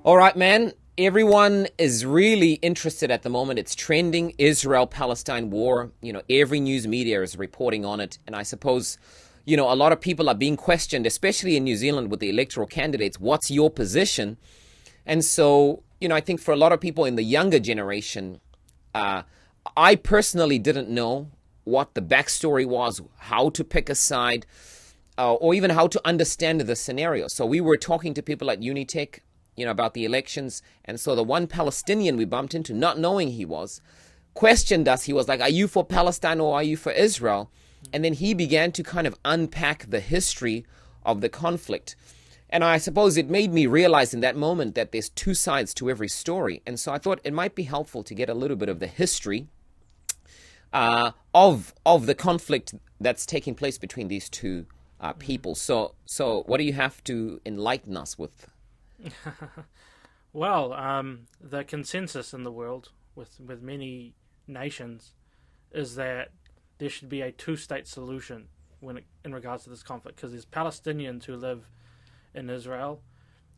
All right, man. Everyone is really interested at the moment. It's trending, Israel-Palestine war. Every news media is reporting on it. And I suppose, a lot of people are being questioned, especially in New Zealand with the electoral candidates. What's your position? And so, I think for a lot of people in the younger generation, I personally didn't know what the backstory was, how to pick a side, or even how to understand the scenario. So we were talking to people at Unitech, about the elections. And so the one Palestinian we bumped into, not knowing he was, questioned us. He was like, are you for Palestine or are you for Israel? And then he began to kind of unpack the history of the conflict. And I suppose it made me realize in that moment that there's two sides to every story. And so I thought it might be helpful to get a little bit of the history of the conflict that's taking place between these two people. So what do you have to enlighten us with? Well, the consensus in the world with many nations is that there should be a two-state solution in regards to this conflict, because there's Palestinians who live in Israel,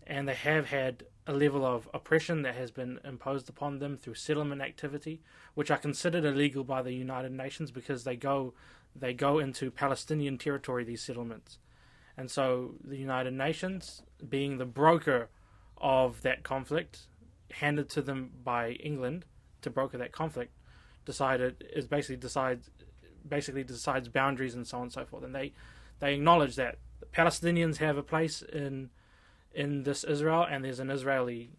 and they have had a level of oppression that has been imposed upon them through settlement activity, which are considered illegal by the United Nations because they go into Palestinian territory, these settlements. And so the United Nations, being the broker of that conflict, handed to them by England to broker that conflict, basically decides boundaries and so on and so forth. And they acknowledge that the Palestinians have a place in this Israel, and there's an Israeli,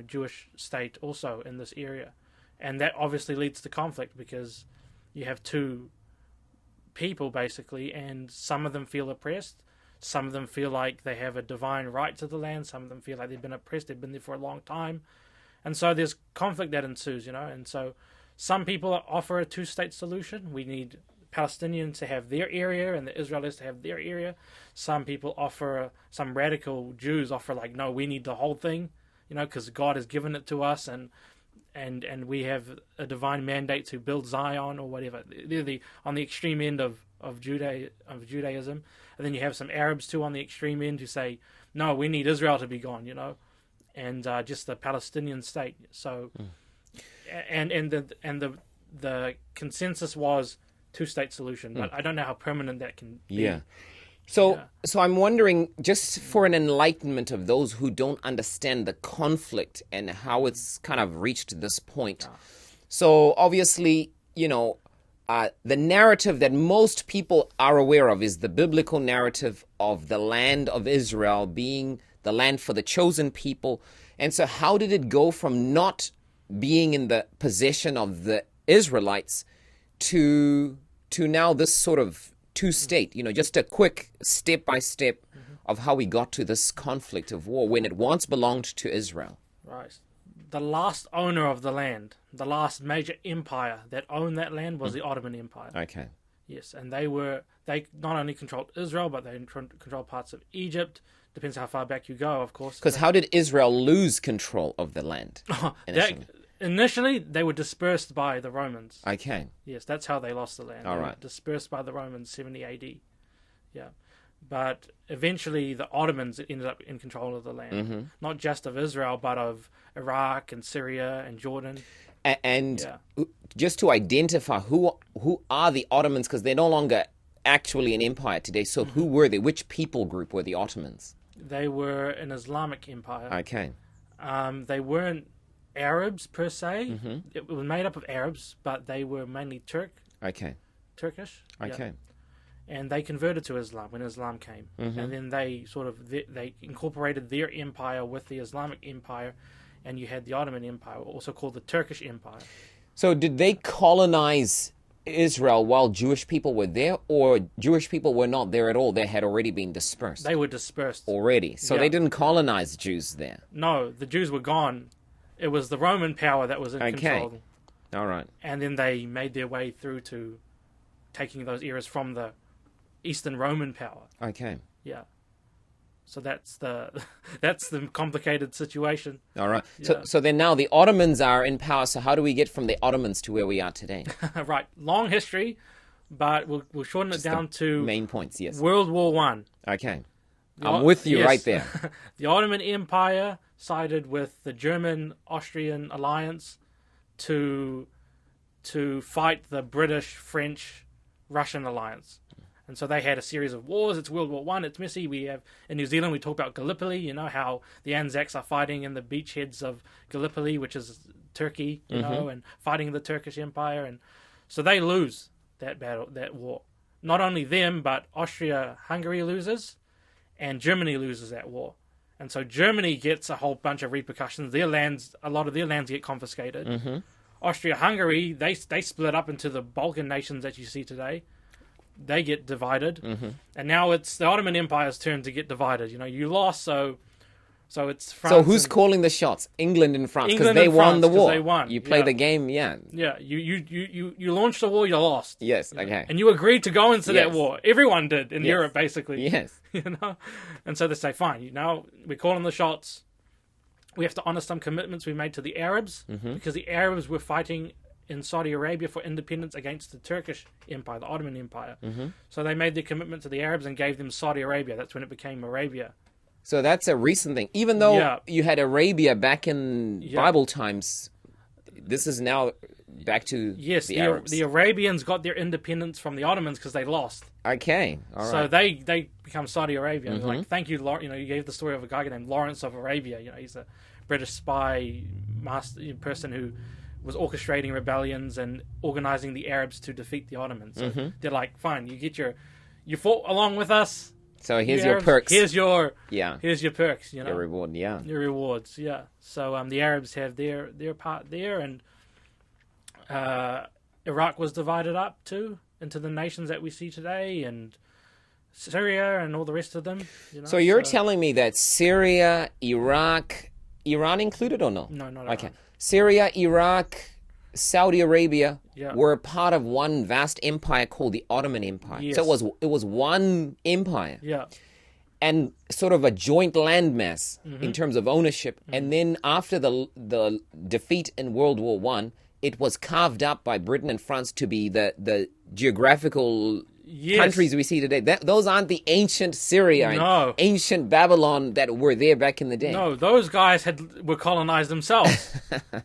Jewish state also in this area. And that obviously leads to conflict because you have two people basically, and some of them feel oppressed. Some of them feel like they have a divine right to the land. Some of them feel like they've been oppressed. They've been there for a long time. And so there's conflict that ensues, And so some people offer a two-state solution. We need Palestinians to have their area and the Israelis to have their area. Some people some radical Jews offer like, no, we need the whole thing, because God has given it to us and we have a divine mandate to build Zion or whatever. They're on the extreme end of Judaism. And then you have some Arabs too on the extreme end who say, no, we need Israel to be gone, and just the Palestinian state. So, and the consensus was two-state solution, but I don't know how permanent that can be. Yeah. So I'm wondering, just for an enlightenment of those who don't understand the conflict and how it's kind of reached this point. So obviously, the narrative that most people are aware of is the biblical narrative of the land of Israel being the land for the chosen people. And so how did it go from not being in the possession of the Israelites to now this sort of two-state, just a quick step-by-step of how we got to this conflict of war when it once belonged to Israel? Right. The last owner of the land, the last major empire that owned that land was the Ottoman Empire. Okay. Yes, and they not only controlled Israel, but they controlled parts of Egypt. Depends how far back you go, of course. Because how did Israel lose control of the land initially? Initially, they were dispersed by the Romans. Okay. Yes, that's how they lost the land. All They right. were dispersed by the Romans, 70 AD. Yeah. But eventually, the Ottomans ended up in control of the land. Not just of Israel, but of Iraq and Syria and Jordan. And just to identify who are the Ottomans, because they're no longer actually an empire today. So who were they? Which people group were the Ottomans? They were an Islamic empire. Okay. They weren't Arabs per se. It was made up of Arabs, but they were mainly Turkish. Okay. And they converted to Islam when Islam came, and then they they incorporated their empire with the Islamic empire, and you had the Ottoman Empire, also called the Turkish Empire. So did they colonize Israel while Jewish people were there, or Jewish people were not there at all? They had already been dispersed. They were dispersed already, so they didn't colonize Jews there. No, the Jews were gone. It was the Roman power that was in control. All right. And then they made their way through to taking those areas from the Eastern Roman power. Okay. Yeah. So that's the complicated situation. All right. Yeah. So then now the Ottomans are in power. So how do we get from the Ottomans to where we are today? Right. Long history, but we'll shorten it down to main points. Yes. World War I. Okay. I'm with you right there. The Ottoman Empire sided with the German-Austrian alliance to fight the British, French, Russian alliance. And so they had a series of wars. It's World War One. It's messy. We have in New Zealand, we talk about Gallipoli. You know how the Anzacs are fighting in the beachheads of Gallipoli, which is Turkey. You know, and fighting the Turkish Empire. And so they lose that battle, that war. Not only them, but Austria-Hungary loses, and Germany loses that war. And so Germany gets a whole bunch of repercussions. Their lands, a lot of their lands get confiscated. Austria-Hungary, they split up into the Balkan nations that you see today. They get divided, and now it's the Ottoman Empire's turn to get divided. You know, you lost, so it's France. So who's calling the shots? England and France, because they won the war. They won. You play the game, Yeah, you launched the war, you lost. Yes, okay. And you agreed to go into that war. Everyone did in Europe, basically. Yes. You know, and so they say, fine. Now we're calling the shots. We have to honor some commitments we made to the Arabs, because the Arabs were fighting in Saudi Arabia for independence against the Turkish Empire, the Ottoman Empire. So they made their commitment to the Arabs and gave them Saudi Arabia. That's when it became Arabia. So that's a recent thing. Even though you had Arabia back in Bible times, this is now back to the Arabs. The Arabians got their independence from the Ottomans because they lost. Okay, all right. So they become Saudi Arabia. Like, thank you, you know, you gave the story of a guy named Lawrence of Arabia. You know, he's a British spy person who was orchestrating rebellions and organizing the Arabs to defeat the Ottomans. So they're like, fine, you fought along with us. So here's your perks. Here's your perks. You know, your reward. Yeah, your rewards. Yeah. So the Arabs have their part there, and Iraq was divided up too into the nations that we see today, and Syria and all the rest of them. You know? So you're telling me that Syria, Iraq, Iran included or no? No, not okay. Iran. Syria, Iraq, Saudi Arabia were part of one vast empire called the Ottoman Empire. Yes. So it was one empire. Yeah. And sort of a joint landmass in terms of ownership. And then after the defeat in World War One, it was carved up by Britain and France to be the geographical countries we see today. Those aren't the ancient Syria and ancient Babylon that were there back in the day. No, those guys were colonized themselves.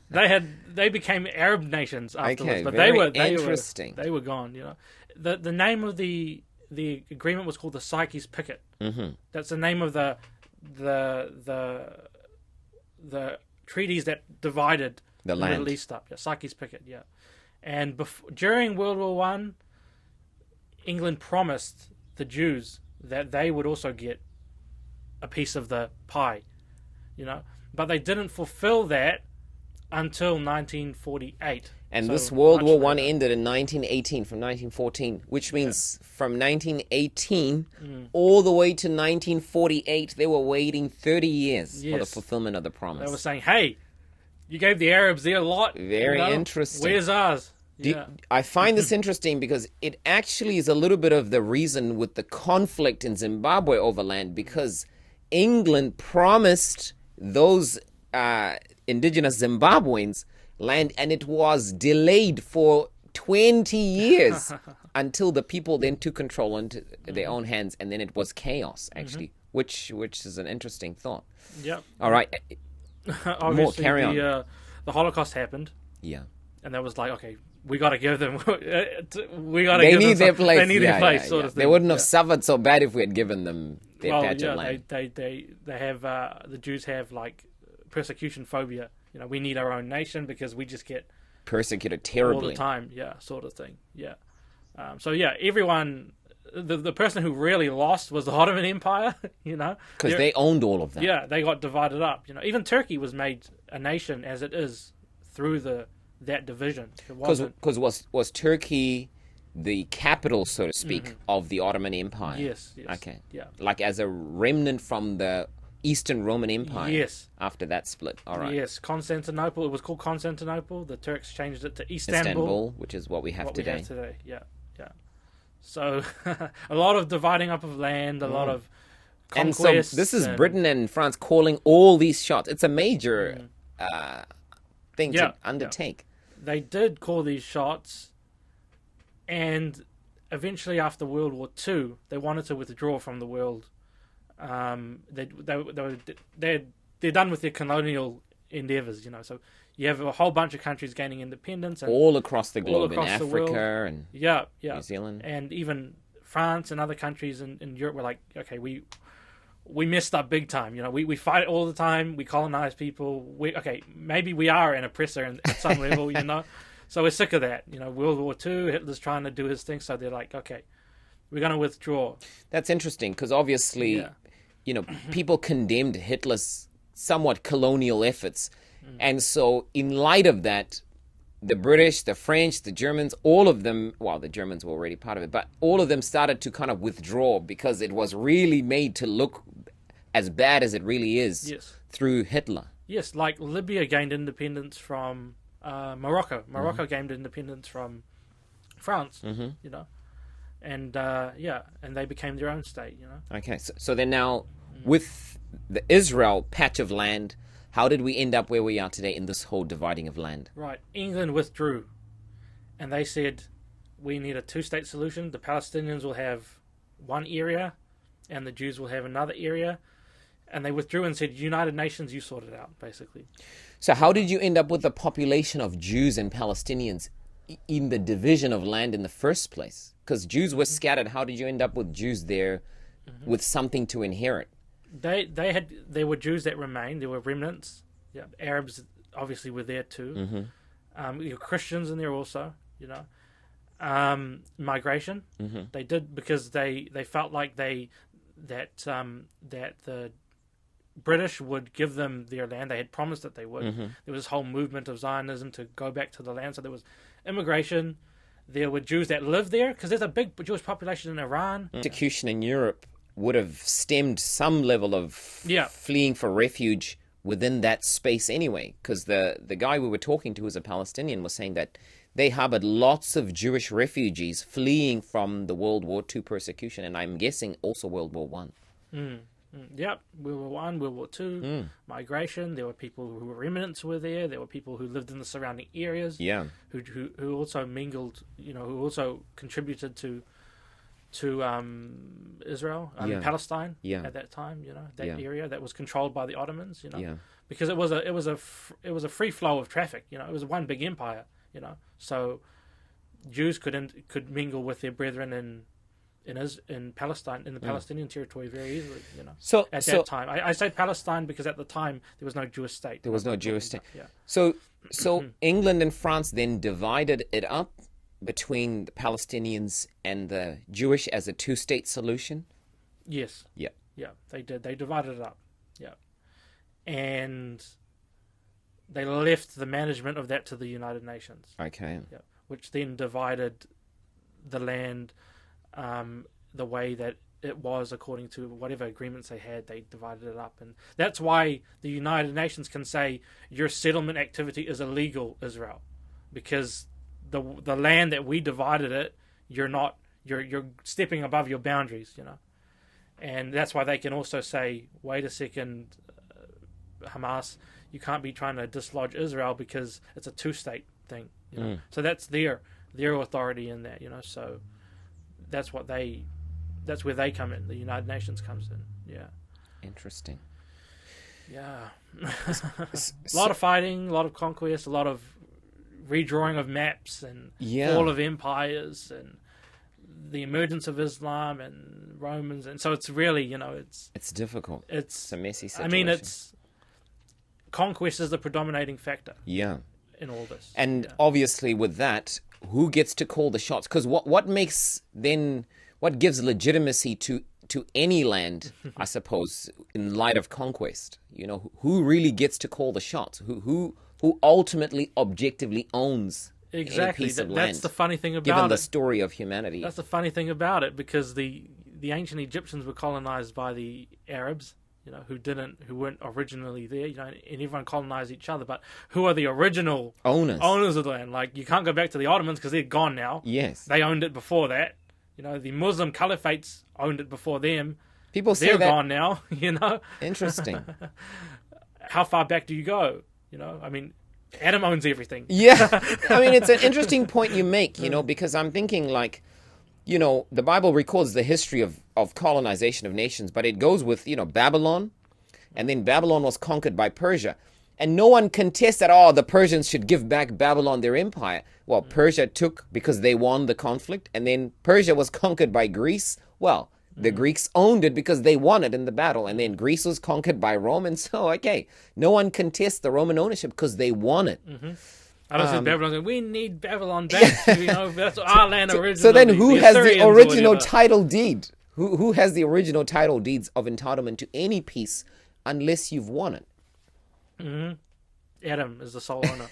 They became Arab nations afterwards, but they were gone. You know, the name of the agreement was called the Sykes Picot. That's the name of the treaties that divided the land. Middle East up. Yeah, Sykes Picot. Yeah, and during World War One, England promised the Jews that they would also get a piece of the pie, you know, but they didn't fulfill that until 1948. And so this World War One ended in 1918 from 1914, which means from 1918 all the way to 1948, they were waiting 30 years for the fulfillment of the promise. They were saying, hey, you gave the Arabs their lot. Very interesting. Where's ours? I find this interesting because it actually is a little bit of the reason with the conflict in Zimbabwe over land, because England promised those indigenous Zimbabweans land, and it was delayed for 20 years until the people then took control into their own hands, and then it was chaos, actually, which is an interesting thought. Yep. All right. More, carry on. The Holocaust happened. Yeah. And that was like, okay, we got to give them. They need their place. They need their place, sort of thing. They wouldn't have suffered so bad if we had given them their patch of land. They have the Jews have like persecution phobia. You know, we need our own nation because we just get persecuted terribly all the time. Yeah, sort of thing. Yeah. So yeah, everyone. The person who really lost was the Ottoman Empire. You know, because they owned all of that. Yeah, they got divided up. You know, even Turkey was made a nation as it is through that division. Because was Turkey the capital, so to speak, of the Ottoman Empire? Yes. Okay. Yeah. Like as a remnant from the Eastern Roman Empire. Yes. After that split. All right. Yes. Constantinople. It was called Constantinople. The Turks changed it to Istanbul, which is what we have today. Yeah. So a lot of dividing up of land, a lot of conquests. And so this is Britain and France calling all these shots. It's a major thing to undertake. Yeah. They did call these shots, and eventually after World War II, they wanted to withdraw from the world. They had they're done with their colonial endeavors, So you have a whole bunch of countries gaining independence, and all across the globe, across in the world. Africa and yeah, New Zealand. and even France and other countries in Europe were like, okay, we messed up big time. We fight all the time. We colonize people. Maybe we are an oppressor at some level, So we're sick of that. World War II, Hitler's trying to do his thing, so they're like, okay, we're going to withdraw. That's interesting because obviously, people condemned Hitler's somewhat colonial efforts. And so in light of that, the British, the French, the Germans, all of them, well, the Germans were already part of it, but all of them started to kind of withdraw because it was really made to look as bad as it really is through Hitler. Yes, like Libya gained independence from Morocco. Morocco gained independence from France, and and they became their own state, Okay, so then now with the Israel patch of land, how did we end up where we are today in this whole dividing of land? Right. England withdrew. And they said, we need a two-state solution. The Palestinians will have one area, and the Jews will have another area. And they withdrew and said, United Nations, you sort it out, basically. So how did you end up with the population of Jews and Palestinians in the division of land in the first place? Because Jews were scattered. How did you end up with Jews there with something to inherit? There were Jews that remained. There were remnants. Yeah, Arabs obviously were there too. You Christians in there also. Migration. They did because they felt like that the British would give them their land. They had promised that they would. There was this whole movement of Zionism to go back to the land. So there was immigration. There were Jews that lived there because there's a big Jewish population in Iran. Persecution in Europe would have stemmed some level of fleeing for refuge within that space anyway, because the guy we were talking to, who's a Palestinian, was saying that they harbored lots of Jewish refugees fleeing from the World War II persecution, and I'm guessing also World War I. Yep, World War I, World War II, migration. There were people who were remnants were there. There were people who lived in the surrounding areas. Yeah, who also mingled. Who also contributed to Israel, Palestine at that time, that area that was controlled by the Ottomans, because it was a free flow of traffic, it was one big empire, so Jews could mingle with their brethren in Palestine, in the Palestinian territory very easily, So at that time, I say Palestine because at the time there was no Jewish state. There was no Jewish state. Yeah. So England and France then divided it up between the Palestinians and the Jewish as a two-state solution? Yes. Yeah. Yeah, they did. They divided it up. Yeah. And they left the management of that to the United Nations. Okay. Yeah. Which then divided the land the way that it was according to whatever agreements they had. They divided it up. And that's why the United Nations can say your settlement activity is illegal, Israel. Because the land that we divided it, you're stepping above your boundaries, and that's why they can also say, wait a second, Hamas, you can't be trying to dislodge Israel because it's a two-state thing, So that's their authority in that, So that's where they come in. The United Nations comes in. Yeah. Interesting. Yeah. A lot of fighting, a lot of conquest, a lot of redrawing of maps and fall of empires and the emergence of Islam and Romans, and so it's really it's difficult. It's a messy situation. I mean, conquest is the predominating factor. Yeah. In all this, and obviously with that, who gets to call the shots? Because what gives legitimacy to any land, I suppose, in light of conquest? Who really gets to call the shots? Who ultimately, objectively owns exactly any piece of land? That's the funny thing about given the story of humanity. That's the funny thing about it, because the ancient Egyptians were colonized by the Arabs, who weren't originally there, and everyone colonized each other. But who are the original owners of the land? Like, you can't go back to the Ottomans because they're gone now. Yes, they owned it before that. The Muslim caliphates owned it before them. People say they're that... gone now. Interesting. How far back do you go? I mean, Adam owns everything. Yeah. I mean, it's an interesting point you make, because I'm thinking like, the Bible records the history of colonization of nations, but it goes with, Babylon, and then Babylon was conquered by Persia. And no one contests that, oh, the Persians should give back Babylon their empire. Well, Persia took, because they won the conflict, and then Persia was conquered by Greece. Well, the Greeks owned it because they won it in the battle, and then Greece was conquered by Rome, and so, okay, no one contests the Roman ownership because they won it. I don't see Babylon going, we need Babylon back, that's our land originally. So then who has the Assyrians or original whatever. title deed? Who has the original title deeds of entitlement to any piece unless you've won it? Adam is the sole owner.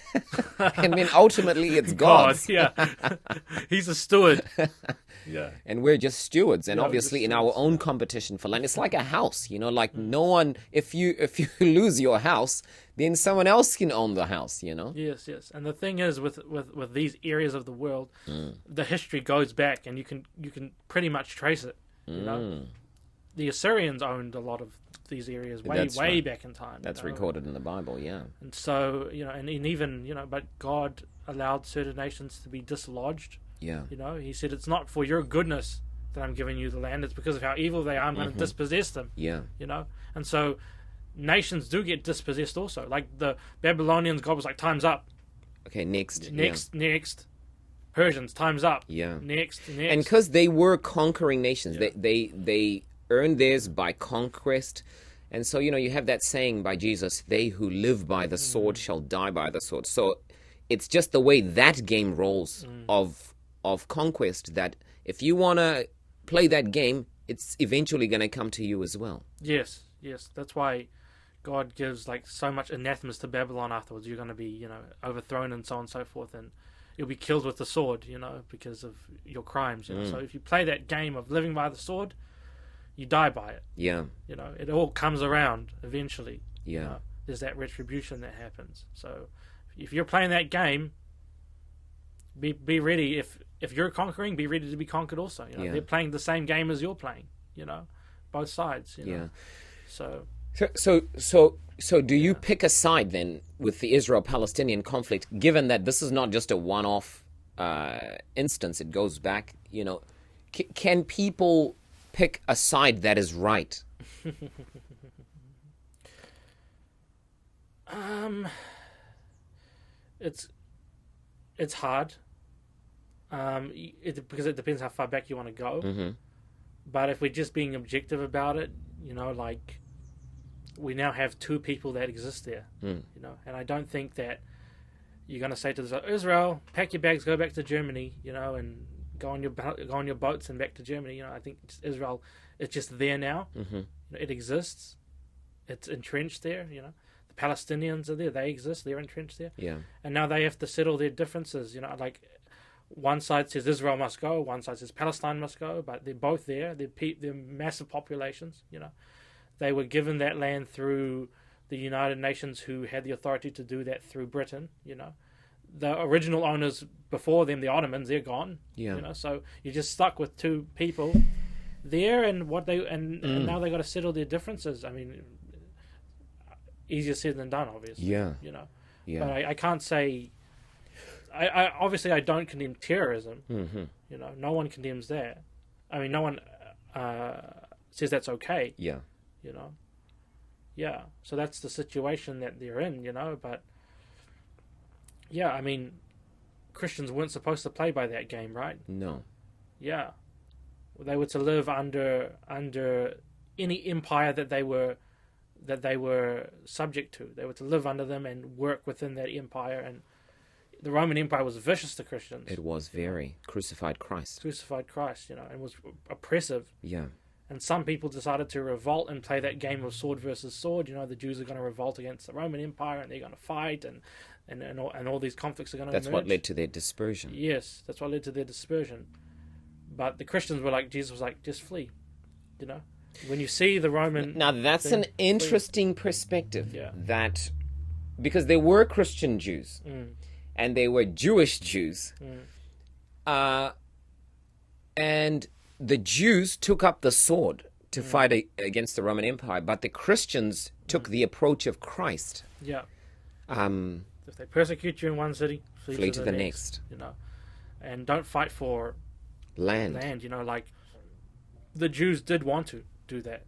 And then ultimately it's God's. God, yeah. He's a steward. Yeah. And we're just stewards. And Yeah, obviously just in our stewards, own competition for land, it's like a house, like no one, if you lose your house, then someone else can own the house, Yes. And the thing is, with these areas of the world, the history goes back, and you can pretty much trace it. The Assyrians owned a lot of these areas way right. back in time. That's recorded in the Bible, yeah. And so, and even, but God allowed certain nations to be dislodged. Yeah. He said, it's not for your goodness that I'm giving you the land, it's because of how evil they are, I'm going to dispossess them. Yeah. And so nations do get dispossessed also. Like the Babylonians, God was like, time's up. Okay, next. Next. Persians, time's up. Yeah. Next. And because they were conquering nations, Yeah. they earned theirs by conquest. And so, you have that saying by Jesus, they who live by the sword shall die by the sword. So it's just the way that game rolls of conquest, that if you want to play that game, it's eventually going to come to you as well. Yes. That's why God gives like so much anathemas to Babylon afterwards. You're going to be, overthrown and so on and so forth, and you'll be killed with the sword, because of your crimes. So if you play that game of living by the sword, you die by it. Yeah. It all comes around eventually. Yeah. There's that retribution that happens. So if you're playing that game, be ready. If you're conquering, be ready to be conquered also. They're playing the same game as you're playing. Both sides. Yeah. So So do you pick a side then with the Israel-Palestinian conflict, given that this is not just a one-off instance, it goes back, can people pick a side that is right? It's hard. Because it depends how far back you want to go. But if we're just being objective about it, like we now have two people that exist there, and I don't think that you're going to say to Israel, pack your bags, go back to Germany, and go on your boats and back to Germany. I think Israel, it's just there now. It exists. It's entrenched there. The Palestinians are there. They exist. They're entrenched there. Yeah. And now they have to settle their differences. Like one side says Israel must go, one side says Palestine must go, but they're both there. They're massive populations. They were given that land through the United Nations, who had the authority to do that through Britain. The original owners before them, the Ottomans, they're gone. Yeah. So you're just stuck with two people there, and and now they got to settle their differences. I mean, easier said than done, obviously. Yeah. But I can't say. I obviously I don't condemn terrorism. No one condemns that. I mean, no one says that's okay. Yeah. Yeah. So that's the situation that they're in. But yeah, I mean, Christians weren't supposed to play by that game, right? No. Yeah. They were to live under any empire that they were subject to. They were to live under them and work within that empire. And the Roman Empire was vicious to Christians. It was very crucified Christ, and was oppressive. Yeah. And some people decided to revolt and play that game of sword versus sword. The Jews are going to revolt against the Roman Empire, and they're going to fight, and all these conflicts are going to emerge. That's what led to their dispersion. Yes, that's what led to their dispersion. But the Christians were like, Jesus was like, just flee. When you see the Roman... Now, that's an interesting perspective. Yeah. That, because there were Christian Jews, and they were Jewish Jews, and the Jews took up the sword to fight against the Roman Empire, but the Christians took the approach of Christ. Yeah. If they persecute you in one city, flee to the next. And don't fight for land. Like the Jews did want to do that.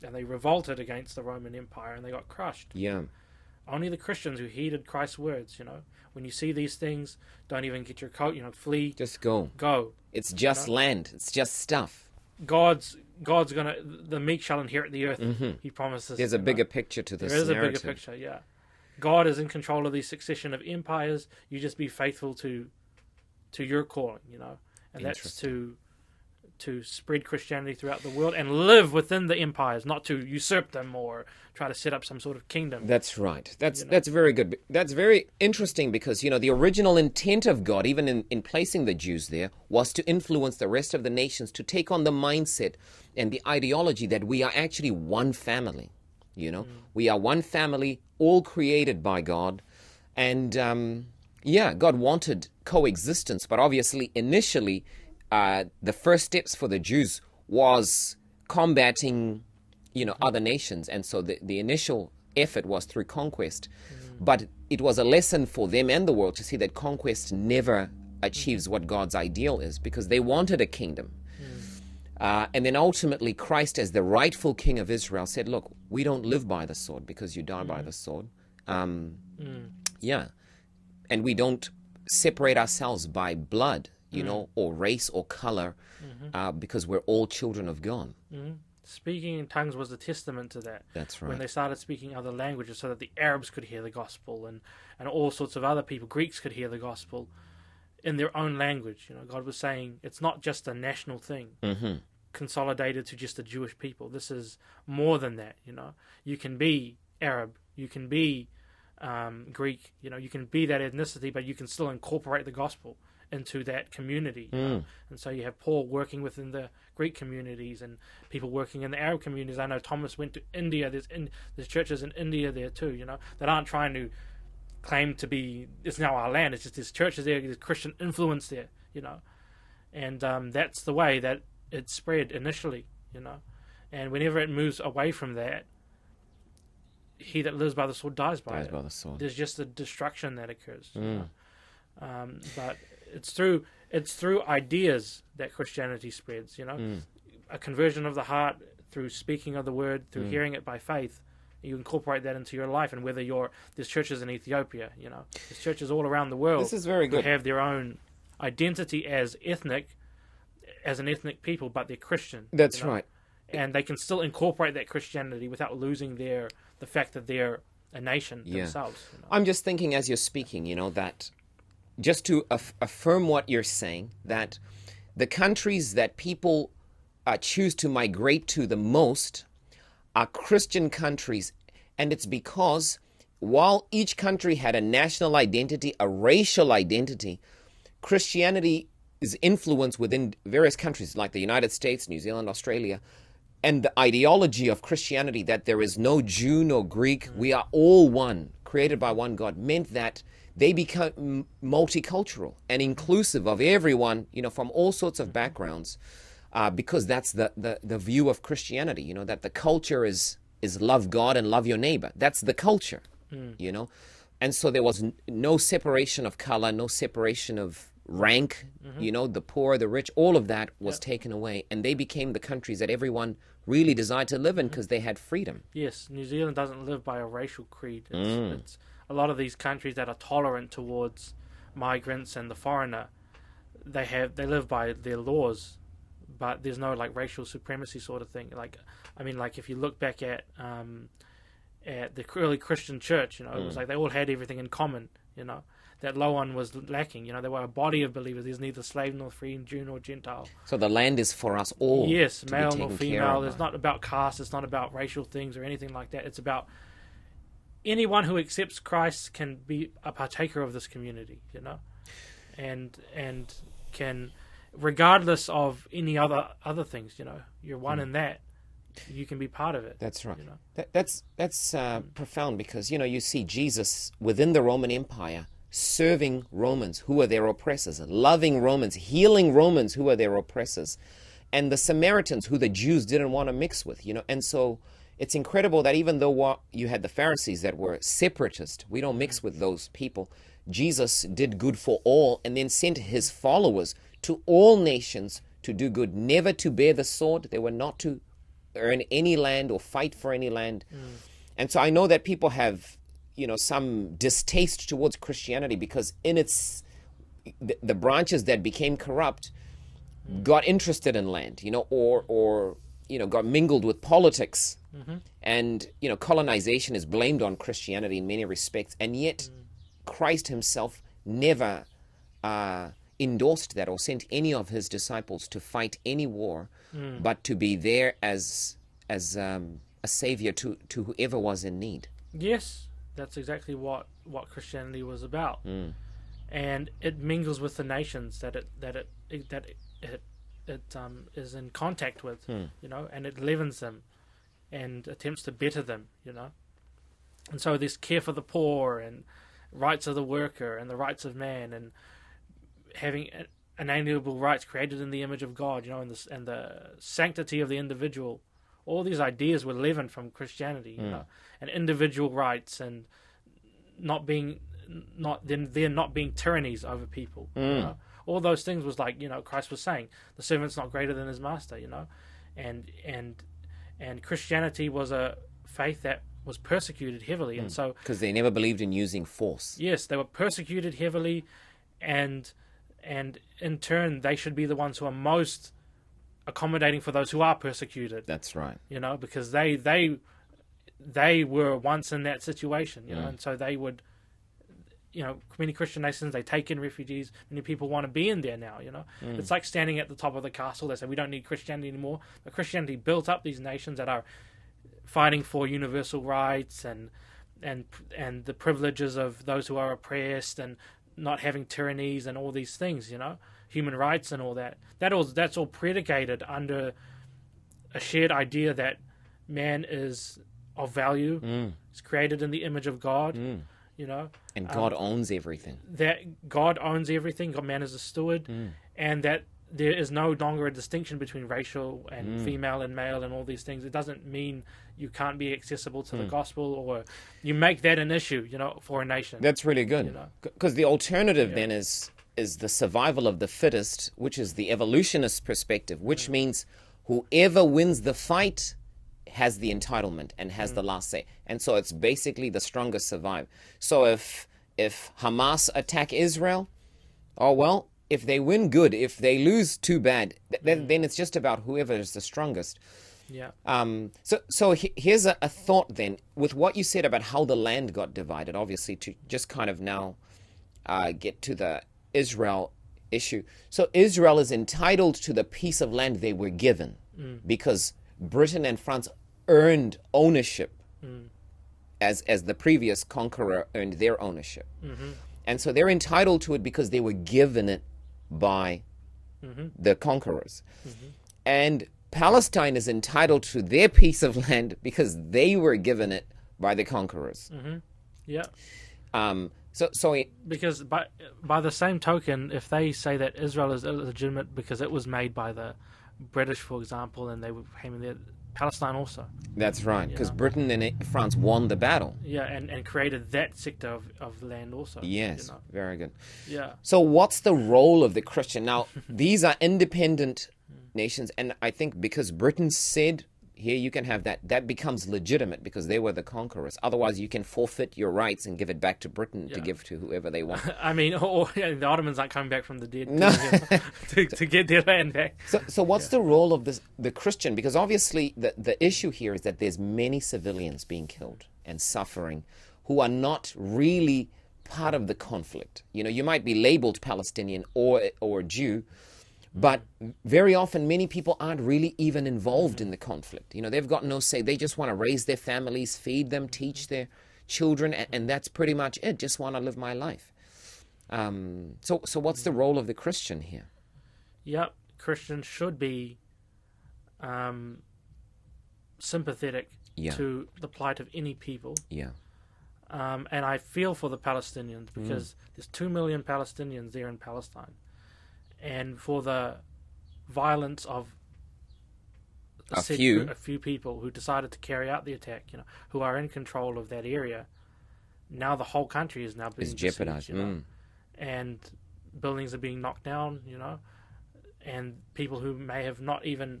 and they revolted against the Roman Empire, and they got crushed. Yeah. Only the Christians who heeded Christ's words, when you see these things, don't even get your coat, flee. Just go. Go. It's just land. It's just stuff. God's the meek shall inherit the earth. He promises. There's a bigger picture to this narrative. There is narrative. a bigger picture, yeah. God is in control of the succession of empires. You just be faithful to your calling, and that's to spread Christianity throughout the world and live within the empires, not to usurp them or try to set up some sort of kingdom. That's right. That's very good. That's very interesting because, the original intent of God, even in placing the Jews there, was to influence the rest of the nations to take on the mindset and the ideology that we are actually one family. We are one family, all created by God. And, God wanted coexistence, but obviously initially the first steps for the Jews was combating, other nations. And so the initial effort was through conquest. But it was a lesson for them and the world to see that conquest never achieves what God's ideal is, because they wanted a kingdom. And then ultimately Christ, as the rightful king of Israel, said, look, we don't live by the sword because you die by the sword. And we don't separate ourselves by blood, or race or color, because we're all children of God. Speaking in tongues was a testament to that. That's right. When they started speaking other languages so that the Arabs could hear the gospel and all sorts of other people, Greeks could hear the gospel in their own language. God was saying it's not just a national thing consolidated to just the Jewish people. This is more than that. You can be Arab, you can be Greek, you can be that ethnicity, but you can still incorporate the gospel into that community. And so you have Paul working within the Greek communities and people working in the Arab communities. I know Thomas went to India. There's churches in India there too, that aren't trying to claim to be, it's now our land. It's just there's churches there, there's Christian influence there, and that's the way that it spread initially, and whenever it moves away from that, he that lives by the sword dies by the sword. There's just a destruction that occurs. But it's through ideas that Christianity spreads. A conversion of the heart through speaking of the word, through hearing it by faith. You incorporate that into your life, and whether there's churches in Ethiopia, there's churches all around the world. This is very good. Who have their own identity as an ethnic people, but they're Christian. That's right. And they can still incorporate that Christianity without losing the fact that they're a nation themselves. I'm just thinking as you're speaking, that just to affirm what you're saying, that the countries that people choose to migrate to the most are Christian countries. And it's because while each country had a national identity, a racial identity, Christianity is influenced within various countries like the United States, New Zealand, Australia. And the ideology of Christianity that there is no Jew, no Greek, we are all one, created by one God, meant that they become multicultural and inclusive of everyone, from all sorts of backgrounds, because that's the view of Christianity, that the culture is love God and love your neighbor. That's the culture, And so there was no separation of color, no separation of rank, the poor, the rich, all of that was taken away. And they became the countries that everyone really desired to live in because they had freedom. Yes, New Zealand doesn't live by a racial creed. It's a lot of these countries that are tolerant towards migrants and the foreigner, they live by their laws, but there's no racial supremacy sort of thing. If you look back at the early Christian church, it was they all had everything in common, that no one was lacking. They were a body of believers. There's neither slave nor free, Jew nor Gentile. So the land is for us all. Yes, male nor female. It's not about caste. It's not about racial things or anything like that. It's about anyone who accepts Christ can be a partaker of this community, and can, regardless of any other things, you're one in that. You can be part of it. That's right. That's profound because you see Jesus within the Roman Empire serving Romans who were their oppressors, loving Romans, healing Romans who were their oppressors, and the Samaritans who the Jews didn't want to mix with. And so it's incredible that even though you had the Pharisees that were separatist, we don't mix with those people. Jesus did good for all and then sent his followers to all nations to do good, never to bear the sword. They were not to earn any land or fight for any land. And so I know that people have, some distaste towards Christianity because in the branches that became corrupt got interested in land, or got mingled with politics. And, colonization is blamed on Christianity in many respects. And yet Christ himself never endorsed that or sent any of his disciples to fight any war, but to be there as a savior to whoever was in need. Yes, that's exactly what Christianity was about. And it mingles with the nations that it is in contact with, and it leavens them and attempts to better them, And so this care for the poor and rights of the worker and the rights of man and having inalienable rights created in the image of God, and the sanctity of the individual. All these ideas were leavened from Christianity, and individual rights and not being tyrannies over people. All those things was like, Christ was saying, the servant's not greater than his master, and Christianity was a faith that was persecuted heavily, and so because they never believed in using force. Yes, they were persecuted heavily, and in turn they should be the ones who are most accommodating for those who are persecuted. That's right. Because they were once in that situation, and so they would, many Christian nations, they take in refugees. Many people want to be in there now, It's like standing at the top of the castle. They say, we don't need Christianity anymore. But Christianity built up these nations that are fighting for universal rights and the privileges of those who are oppressed and not having tyrannies and all these things, human rights and all that. That's all predicated under a shared idea that man is of value, is created in the image of God, And God owns everything. That God owns everything, man is a steward, and that there is no longer a distinction between racial and female and male and all these things. It doesn't mean you can't be accessible to the gospel, or you make that an issue, for a nation. That's really good. Because the alternative then is the survival of the fittest, which is the evolutionist perspective, which means whoever wins the fight has the entitlement and has the last say. And so it's basically the strongest survive. So if Hamas attack Israel, if they win, good. If they lose, too bad. Then it's just about whoever is the strongest. Yeah. So here's a thought then, with what you said about how the land got divided, obviously, to just kind of now get to the Israel issue. So Israel is entitled to the piece of land they were given because Britain and France earned ownership as the previous conqueror earned their ownership. And so they're entitled to it because they were given it by the conquerors. And Palestine is entitled to their piece of land because they were given it by the conquerors. Yeah. Because by the same token, if they say that Israel is illegitimate because it was made by the British, for example, and they came in there, Palestine also. That's right, because Britain and France won the battle. Yeah, and created that sector of land also. Yes, very good. Yeah. So what's the role of the Christian? Now, these are independent nations, and I think because Britain said, here you can have that becomes legitimate because they were the conquerors. Otherwise, you can forfeit your rights and give it back to Britain to give to whoever they want. I mean, the Ottomans aren't coming back from the dead to get their land back. So what's the role of the Christian? Because obviously the issue here is that there's many civilians being killed and suffering who are not really part of the conflict. You might be labeled Palestinian or Jew, but very often, many people aren't really even involved in the conflict. They've got no say. They just want to raise their families, feed them, teach their children, and that's pretty much it. Just want to live my life. So what's the role of the Christian here? Yep, Christians should be sympathetic to the plight of any people. Yeah. And I feel for the Palestinians because there's 2 million Palestinians there in Palestine. And for the violence of a few people who decided to carry out the attack, who are in control of that area, now the whole country is now being jeopardized, and buildings are being knocked down, and people who may have not even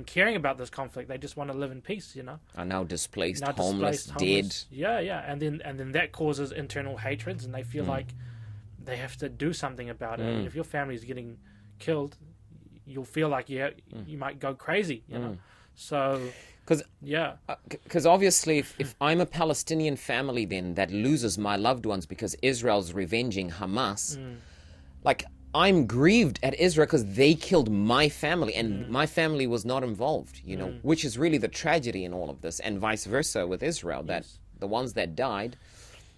caring about this conflict, they just want to live in peace, Are now displaced, now homeless, displaced, dead. yeah, and then that causes internal hatreds, and they feel like they have to do something about it. I mean, if your family is getting killed, you'll feel like you might go crazy, So, because obviously, if I'm a Palestinian family then that loses my loved ones because Israel's revenging Hamas, like, I'm grieved at Israel because they killed my family and my family was not involved, which is really the tragedy in all of this, and vice versa with Israel, that the ones that died,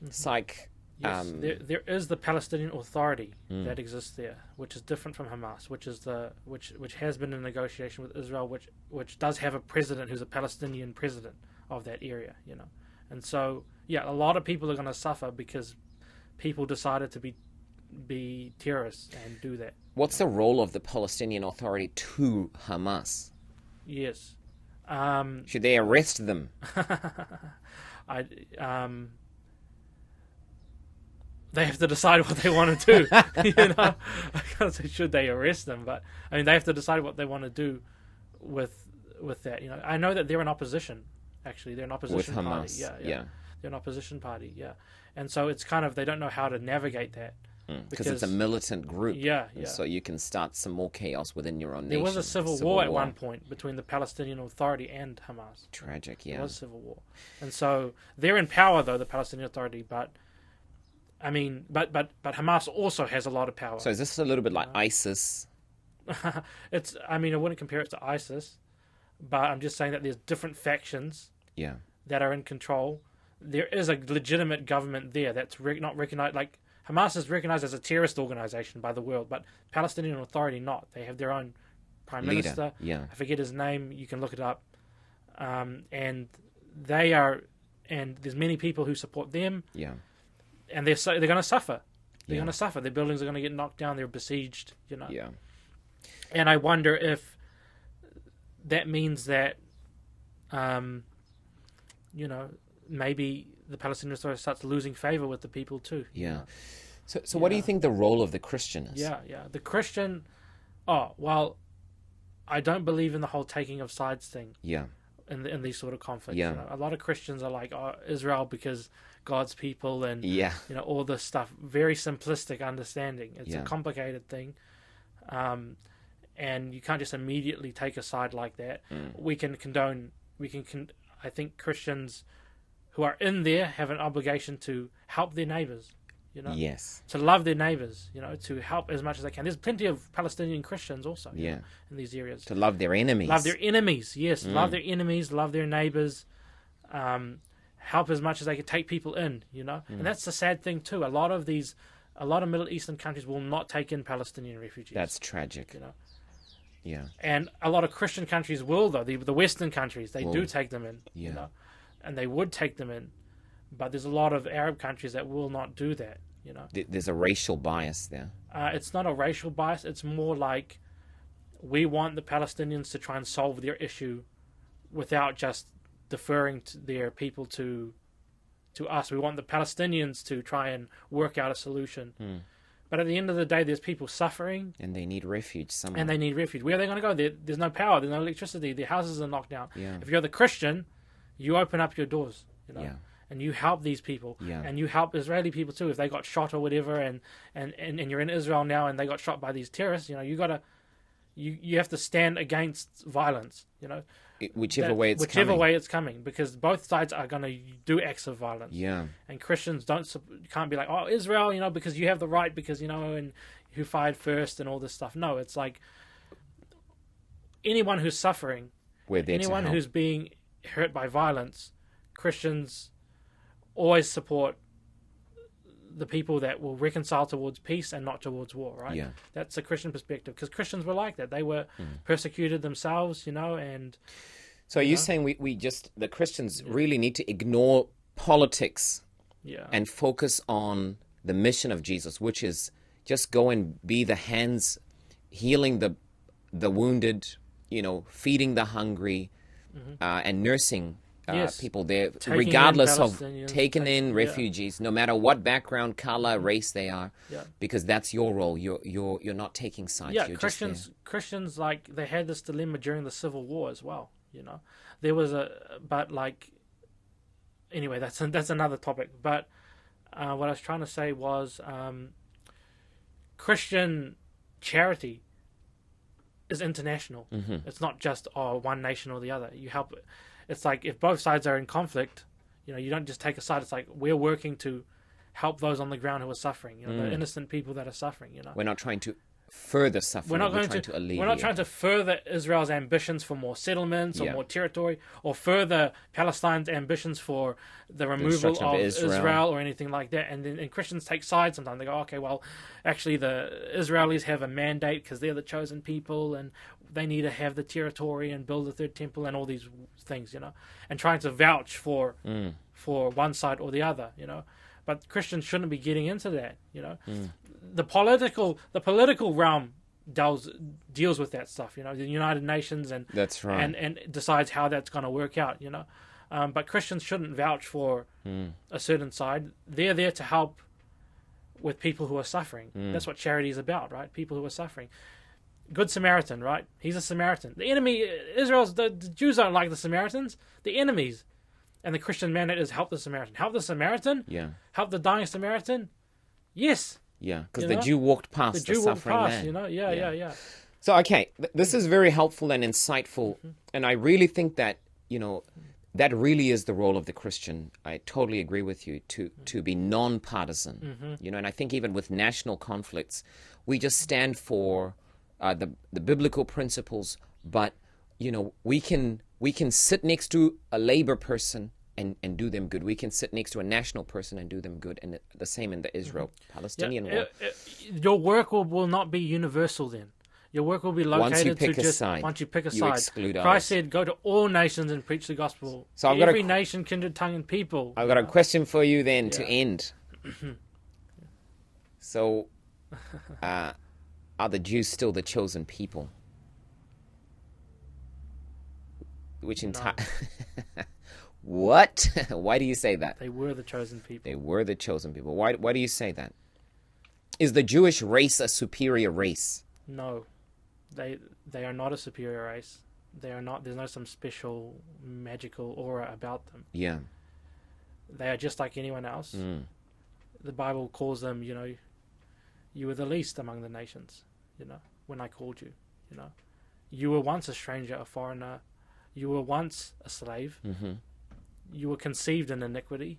it's like... Yes, there is the Palestinian Authority that exists there, which is different from Hamas, which has been in negotiation with Israel, which does have a president who's a Palestinian president of that area, and so a lot of people are going to suffer because people decided to be terrorists and do that. What's the role of the Palestinian Authority to Hamas? Yes, should they arrest them? They have to decide what they want to do. I can't say should they arrest them, but I mean they have to decide what they want to do with that. I know that they're an opposition. Actually, they're an opposition with Hamas. Party. Yeah, they're an opposition party. Yeah, and so it's kind of they don't know how to navigate that because it's a militant group. Yeah. So you can start some more chaos within your own nation. There was a civil war at one point between the Palestinian Authority and Hamas. Tragic. Yeah, there was a civil war, and so they're in power though, the Palestinian Authority, but. I mean, but Hamas also has a lot of power. So is this a little bit like ISIS? I mean, I wouldn't compare it to ISIS, but I'm just saying that there's different factions that are in control. There is a legitimate government there that's not recognized. Like, Hamas is recognized as a terrorist organization by the world, but Palestinian Authority not. They have their own prime minister. Yeah. I forget his name. You can look it up. And they are, and there's many people who support them. Yeah. And they're going to suffer. They're going to suffer. Their buildings are going to get knocked down. They're besieged, Yeah. And I wonder if that means that, maybe the Palestinian Authority starts losing favor with the people too. Yeah. So what do you think the role of the Christian is? Yeah. The Christian, I don't believe in the whole taking of sides thing. Yeah. In these sort of conflicts. Yeah. A lot of Christians are like, Israel because God's people and all this stuff. Very simplistic understanding. It's a complicated thing, and you can't just immediately take a side like that. We can condone. I think Christians who are in there have an obligation to help their neighbors. Yes. To love their neighbors. To help as much as they can. There's plenty of Palestinian Christians also. In these areas. To love their enemies. Love their enemies. Yes. Love their enemies. Love their neighbors. Help as much as they can, take people in, and that's the sad thing too. A lot of Middle Eastern countries will not take in Palestinian refugees. That's tragic. Yeah. And a lot of Christian countries will, though. The Western countries, they do take them in. And they would take them in, but there's a lot of Arab countries that will not do that. There's a racial bias there. It's not a racial bias. It's more like we want the Palestinians to try and solve their issue without just deferring to their people to us. We want the Palestinians to try and work out a solution. But at the end of the day, there's people suffering. And they need refuge somewhere. Where are they going to go? There's no power. There's no electricity. Their houses are knocked down. Yeah. If you're the Christian, you open up your doors, and you help these people. Yeah. And you help Israeli people too. If they got shot or whatever, and you're in Israel now and they got shot by these terrorists, you have to stand against violence, Whichever way it's coming, because both sides are going to do acts of violence. Yeah. And Christians can't be like, Israel, because you have the right, because and who fired first and all this stuff. No, it's like anyone who's suffering, anyone who's being hurt by violence, Christians always support the people that will reconcile towards peace and not towards war, right? Yeah. That's a Christian perspective, because Christians were like that. They were persecuted themselves, and... So are you saying the Christians really need to ignore politics and focus on the mission of Jesus, which is just go and be the hands healing the wounded, feeding the hungry, and nursing Yes. people there, Taking in regardless of Palestinians, taking in yeah. refugees, no matter what background, color, race they are, Yeah. because that's your role. You're not taking sides. Yeah, You're Christians, like, they had this dilemma during the Civil War as well. There was anyway, that's another topic. But what I was trying to say was, Christian charity is international. Mm-hmm. It's not just one nation or the other. You help. It's like, if both sides are in conflict, you don't just take a side. It's like, we're working to help those on the ground who are suffering. The innocent people that are suffering. We're not trying to further suffering. We're trying to alleviate. We're not trying to further Israel's ambitions for more settlements or more territory, or further Palestine's ambitions for the removal of Israel or anything like that. And Christians take sides sometimes. They go, okay, well, actually the Israelis have a mandate because they're the chosen people, and they need to have the territory and build the third temple and all these things, and trying to vouch for one side or the other, But Christians shouldn't be getting into that, The political realm deals with that stuff, the United Nations, and that's right, and decides how that's going to work out, But Christians shouldn't vouch for a certain side. They're there to help with people who are suffering. That's what charity is about, right? People who are suffering. Good Samaritan, right? He's a Samaritan. The enemy, the Jews don't like the Samaritans. The enemies. And the Christian mandate is help the Samaritan. Help the Samaritan? Yeah. Help the dying Samaritan? Yes. Yeah, because the Jew walked past the suffering man. Yeah. So, okay, this is very helpful and insightful. And I really think that, that really is the role of the Christian. I totally agree with you, to be non-partisan. And I think even with national conflicts, we just stand for the biblical principles, but, we can sit next to a labor person and do them good. We can sit next to a national person and do them good. And the same in the Israel-Palestinian war. Your work will not be universal then. Your work will be located once you pick a side. Once you pick a you side. Exclude Christ others. said, go to all nations and preach the gospel. So every nation, kindred, tongue, and people. I've got a question for you then to end. So, are the Jews still the chosen people? Which entire... What? Why do you say that? They were the chosen people. They were the chosen people. Why do you say that? Is the Jewish race a superior race? No. They are not a superior race. They are not. There's no some special magical aura about them. Yeah. They are just like anyone else. The Bible calls them, you were the least among the nations, when I called you, You were once a stranger, a foreigner. You were once a slave. You were conceived in iniquity.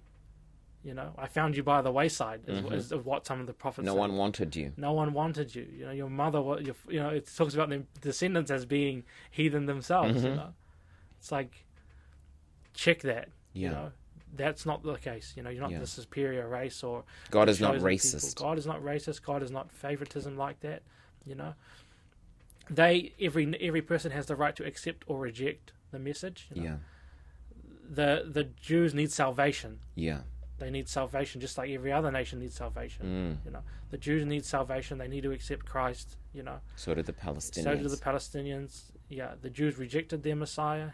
I found you by the wayside, is what some of the prophets said. No one wanted you. No one wanted you. Your mother, it talks about the descendants as being heathen themselves, It's like, check that, That's not the case, You're not the superior race or... God is not racist. People. God is not racist. God is not favoritism like that, Every person has the right to accept or reject the message, The Jews need salvation. Yeah. They need salvation just like every other nation needs salvation. The Jews need salvation. They need to accept Christ. So do the Palestinians. So do the Palestinians. Yeah, the Jews rejected their Messiah.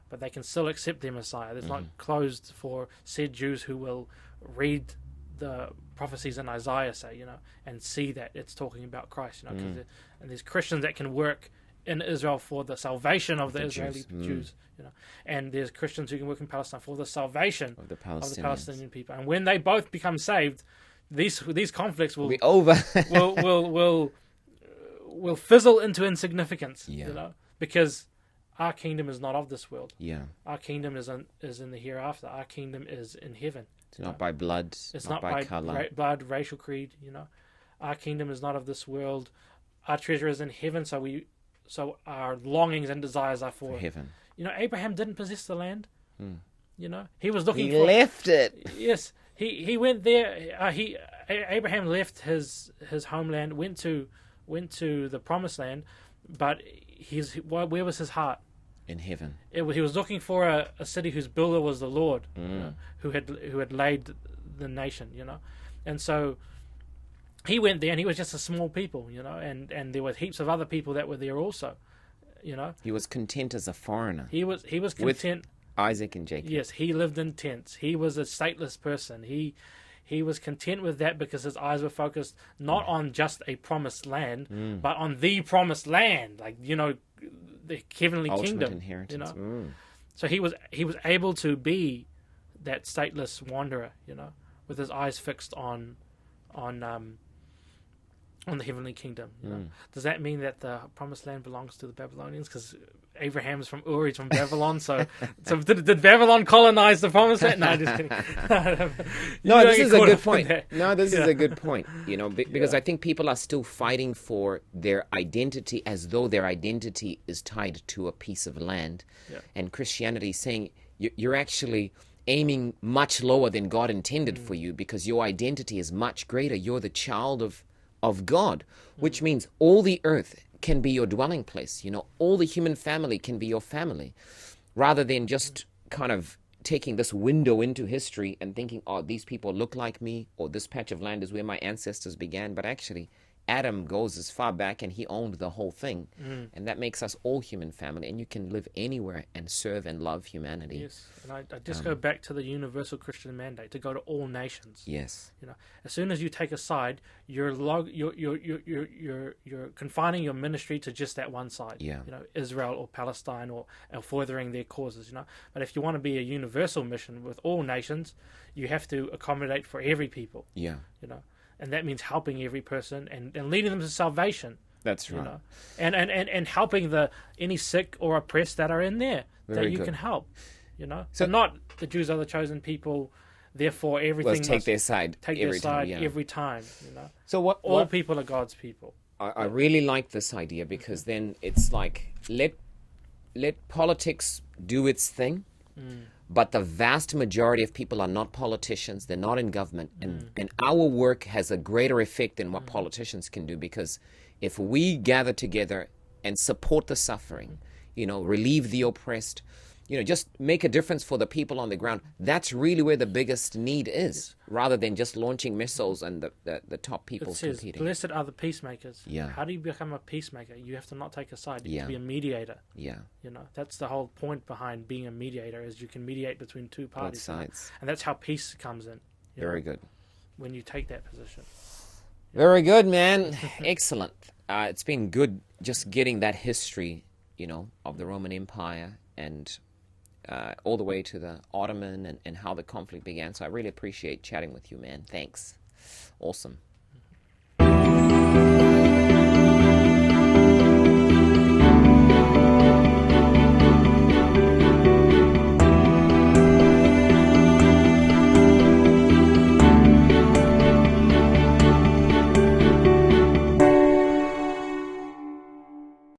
But they can still accept their Messiah. It's not closed for said Jews who will read the prophecies in Isaiah, say, and see that it's talking about Christ. And there's Christians that can work in Israel for the salvation of the Israeli Jews, and there's Christians who can work in Palestine for the salvation of the Palestinian people. And when they both become saved, these conflicts will be over. will fizzle into insignificance. Yeah. Because our kingdom is not of this world. Yeah. Our kingdom is in the hereafter. Our kingdom is in heaven. It's not by blood. It's not by color. Blood, racial creed. Our kingdom is not of this world. Our treasure is in heaven. So our longings and desires are for heaven. Abraham didn't possess the land. He was looking. He left it. Yes, he went there. Abraham left his homeland, went to the promised land, but where was his heart? In heaven. He was looking for a city whose builder was the Lord, who had laid the nation. And so he went there, and he was just a small people, and there were heaps of other people that were there also, He was content as a foreigner. He was content Isaac and Jacob. Yes, he lived in tents. He was a stateless person. He was content with that because his eyes were focused not on just a promised land, but on the promised land, like, you know, the heavenly Ultimate kingdom. inheritance. You know, so he was able to be that stateless wanderer, you know, with his eyes fixed on the heavenly kingdom. You know? Does that mean that the promised land belongs to the Babylonians? Because Abraham's from Ur, he's from Babylon. So did Babylon colonize the promised land? No, just kidding. No, this is a good point. No, this is a good point. You know, because I think people are still fighting for their identity as though their identity is tied to a piece of land. Yeah. And Christianity is saying you're actually aiming much lower than God intended for you, because your identity is much greater. You're the child of God, which means all the earth can be your dwelling place. You know, all the human family can be your family, rather than just kind of taking this window into history and thinking, oh, these people look like me, or this patch of land is where my ancestors began. But actually, Adam goes as far back and he owned the whole thing. And that makes us all human family, and you can live anywhere and serve and love humanity. Yes, and I just go back to the universal Christian mandate to go to all nations. Yes. You know, as soon as you take a side, you're confining your ministry to just that one side. Yeah. You know, Israel or Palestine or furthering their causes. You know, but if you want to be a universal mission with all nations, you have to accommodate for every people. Yeah. You know. And that means helping every person and leading them to salvation. That's right. You know? And helping any sick or oppressed that are in there Very that you good. can help. You know, So not the Jews are the chosen people. Therefore, everything let's take their side every time. You know, So all people are God's people. I really like this idea, because then it's like let politics do its thing, but the vast majority of people are not politicians. They're not in government, and our work has a greater effect than what politicians can do, because if we gather together and support the suffering, you know, relieve the oppressed, you know, just make a difference for the people on the ground, that's really where the biggest need is, rather than just launching missiles and the top people It says, competing. blessed are the peacemakers. Yeah. How do you become a peacemaker? You have to not take a side. You Yeah. have to be a mediator. Yeah, You know, that's the whole point behind being a mediator, is you can mediate between two both parties. sides. And that's how peace comes in. you Very know, good. when you take that position. Very good, man. Excellent. It's been good just getting that history, you know, of the Roman Empire, and all the way to the Ottoman, and how the conflict began. So I really appreciate chatting with you, man. Thanks. Awesome.